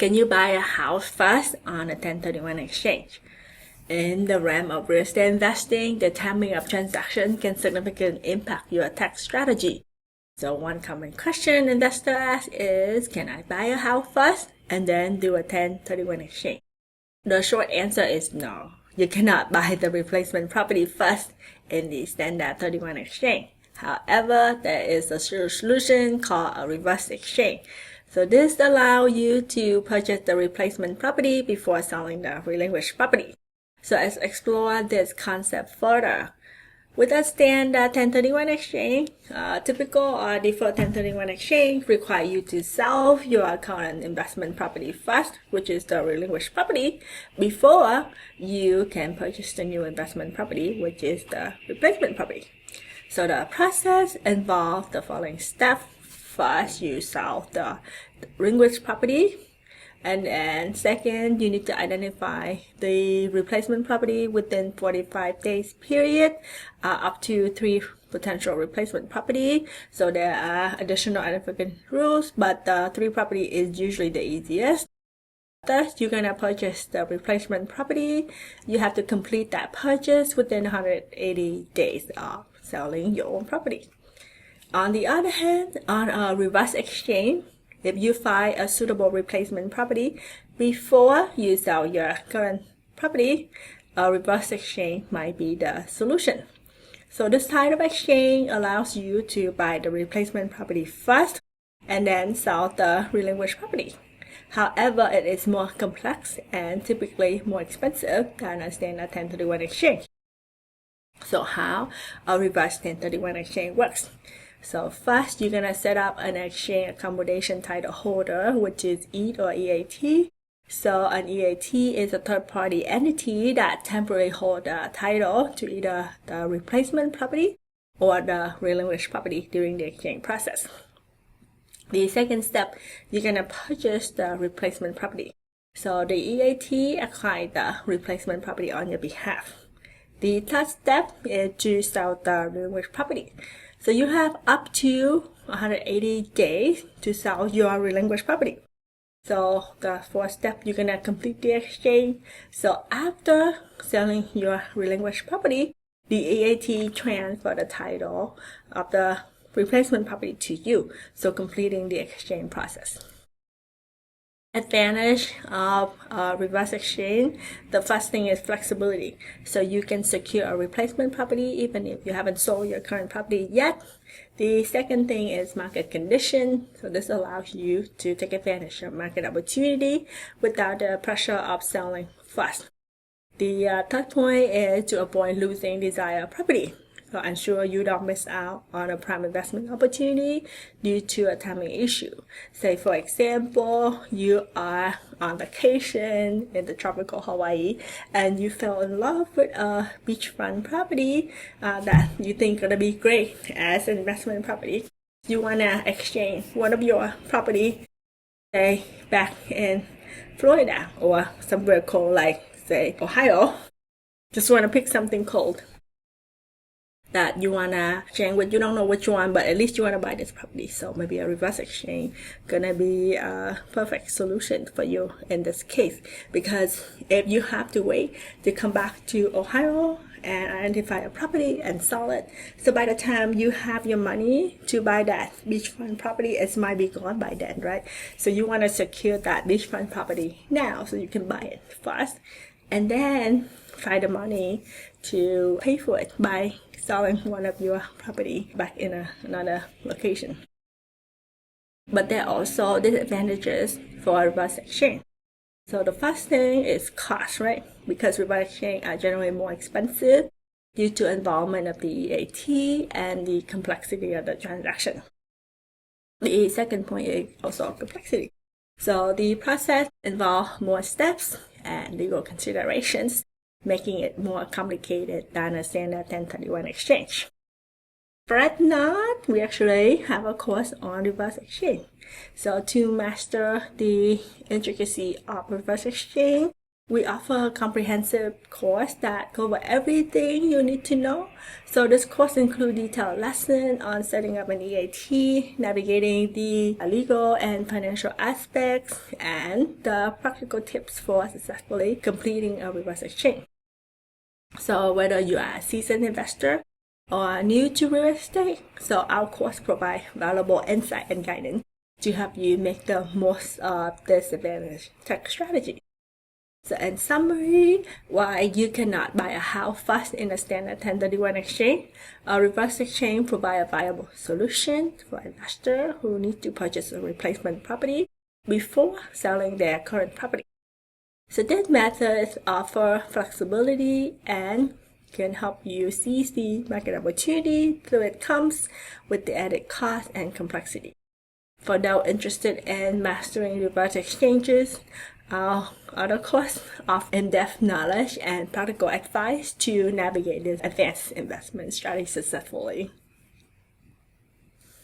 Can you buy a house first on a 1031 exchange? In the realm of real estate investing, the timing of transaction can significantly impact your tax strategy. So one common question investors ask is, can I buy a house first and then do a 1031 exchange? The short answer is no. You cannot buy the replacement property first in the standard 31 exchange. However, there is a solution called a reverse exchange. So this allows you to purchase the replacement property before selling the relinquished property. So let's explore this concept further. With a standard 1031 exchange, typical or default 1031 exchange require you to sell your current investment property first, which is the relinquished property, before you can purchase the new investment property, which is the replacement property. So the process involves the following steps. First, you sell the relinquished property. And then second, you need to identify the replacement property within 45 days period, up to 3 potential replacement property. So there are additional identification rules, but 3 property is usually the easiest. Thus, you're going to purchase the replacement property. You have to complete that purchase within 180 days of selling your own property. On the other hand, on a reverse exchange, if you find a suitable replacement property before you sell your current property, a reverse exchange might be the solution. So this type of exchange allows you to buy the replacement property first and then sell the relinquished property. However, it is more complex and typically more expensive than a standard 1031 exchange. So how a reverse 1031 exchange works? So first, you're going to set up an exchange accommodation title holder, which is EAT or EAT. So an EAT is a third-party entity that temporarily holds the title to either the replacement property or the relinquished property during the exchange process. The second step, you're going to purchase the replacement property. So the EAT acquires the replacement property on your behalf. The third step is to sell the relinquished property. So you have up to 180 days to sell your relinquished property. So the fourth step, you're going to complete the exchange. So after selling your relinquished property, the EAT transfers the title of the replacement property to you, so completing the exchange process. Advantage of reverse exchange, the first thing is flexibility. So you can secure a replacement property even if you haven't sold your current property yet. The second thing is market condition. So this allows you to take advantage of market opportunity without the pressure of selling fast. The third point is to avoid losing desired property. So ensure you don't miss out on a prime investment opportunity due to a timing issue. Say, for example, you are on vacation in the tropical Hawaii and you fell in love with a beachfront property that you think gonna be great as an investment property. You wanna exchange one of your property, say, back in Florida or somewhere cold like, say, Ohio. Just wanna pick something cold that you wanna exchange with. You don't know which one, but at least you wanna buy this property. So maybe a reverse exchange gonna be a perfect solution for you in this case, because if you have to wait to come back to Ohio and identify a property and sell it, so by the time you have your money to buy that beachfront property, it might be gone by then, right? So you want to secure that beachfront property now so you can buy it fast and then find the money to pay for it by selling one of your property back in another location. But there are also disadvantages for reverse exchange. So the first thing is cost, right? Because reverse exchange are generally more expensive due to involvement of the EAT and the complexity of the transaction. The second point is also complexity. So the process involves more steps and legal considerations, making it more complicated than a standard 1031 exchange. Fret not, we actually have a course on reverse exchange. So to master the intricacy of reverse exchange, We offer a comprehensive course that covers everything you need to know. So this course includes detailed lessons on setting up an EAT, navigating the legal and financial aspects, and the practical tips for successfully completing a reverse exchange. So whether you are a seasoned investor or new to real estate, so our course provides valuable insight and guidance to help you make the most of this advantage tax strategy. So in summary, why you cannot buy a house fast in a standard 1031 exchange, a reverse exchange provides a viable solution for investors who need to purchase a replacement property before selling their current property. So this method offers flexibility and can help you seize the market opportunity though it comes with the added cost and complexity. For those interested in mastering reverse exchanges, our other course offers in-depth knowledge and practical advice to navigate this advanced investment strategy successfully.